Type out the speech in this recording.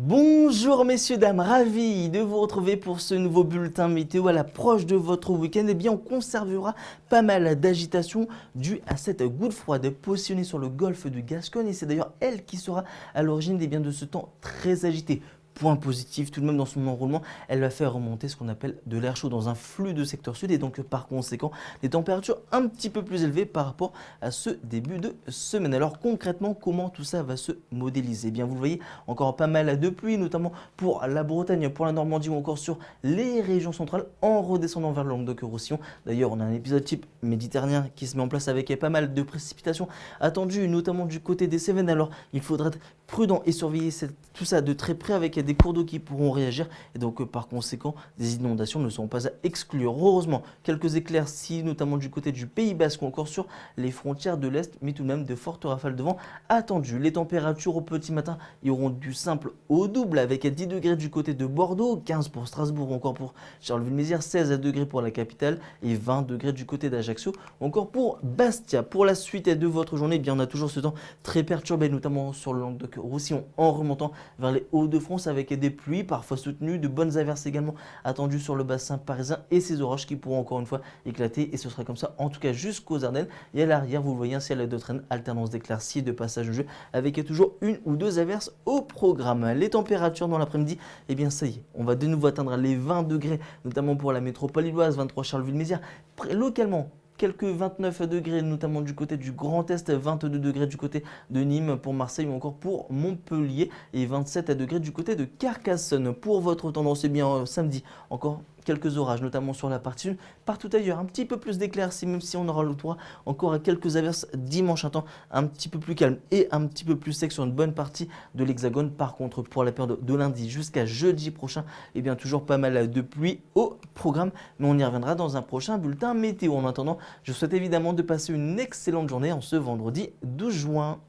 Bonjour messieurs, dames, ravi de vous retrouver pour ce nouveau bulletin météo à l'approche de votre week-end. Eh bien, on conservera pas mal d'agitation due à cette goutte froide positionnée sur le golfe de Gascogne et c'est d'ailleurs elle qui sera à l'origine de ce temps très agité. Point positif tout de même dans son enroulement, elle va faire remonter ce qu'on appelle de l'air chaud dans un flux de secteur sud et donc par conséquent des températures un petit peu plus élevées par rapport à ce début de semaine. Alors concrètement, comment tout ça va se modéliser? Eh bien vous le voyez, encore pas mal de pluie, notamment pour la Bretagne, pour la Normandie ou encore sur les régions centrales en redescendant vers le Languedoc-Roussillon. D'ailleurs, on a un épisode type méditerranéen qui se met en place avec pas mal de précipitations attendues, notamment du côté des Cévennes. Alors il faudra être prudent et surveiller tout ça de très près avec des cours d'eau qui pourront réagir et donc par conséquent des inondations ne sont pas à exclure. Heureusement, quelques éclaircies notamment du côté du Pays Basque ou encore sur les frontières de l'Est, mais tout de même de fortes rafales de vent attendues. Les températures au petit matin iront du simple au double avec 10 degrés du côté de Bordeaux, 15 pour Strasbourg ou encore pour Charleville-Mézières, 16 degrés pour la capitale et 20 degrés du côté d'Ajaccio ou encore pour Bastia. Pour la suite de votre journée, eh bien on a toujours ce temps très perturbé, notamment sur le Languedoc-Roussillon en remontant vers les Hauts-de-France avec des pluies parfois soutenues, de bonnes averses également attendues sur le bassin parisien et ces orages qui pourront encore une fois éclater et ce sera comme ça en tout cas jusqu'aux Ardennes et à l'arrière vous le voyez un ciel de traîne, alternance d'éclaircies et de passage de jeu avec toujours une ou deux averses au programme. Les températures dans l'après-midi, eh bien ça y est, on va de nouveau atteindre les 20 degrés notamment pour la métropole lilloise, 23 Charleville-Mézières, localement quelques 29 degrés, notamment du côté du Grand Est, 22 degrés du côté de Nîmes pour Marseille ou encore pour Montpellier et 27 degrés du côté de Carcassonne. Pour votre tendance, eh bien samedi, encore quelques orages, notamment sur la partie sud. Partout ailleurs, un petit peu plus d'éclaircies, même si on aura le droit encore à quelques averses dimanche, un temps un petit peu plus calme et un petit peu plus sec sur une bonne partie de l'Hexagone. Par contre, pour la période de lundi jusqu'à jeudi prochain, eh bien toujours pas mal de pluie au programme, mais on y reviendra dans un prochain bulletin météo. En attendant, je vous souhaite évidemment de passer une excellente journée en ce vendredi 12 juin.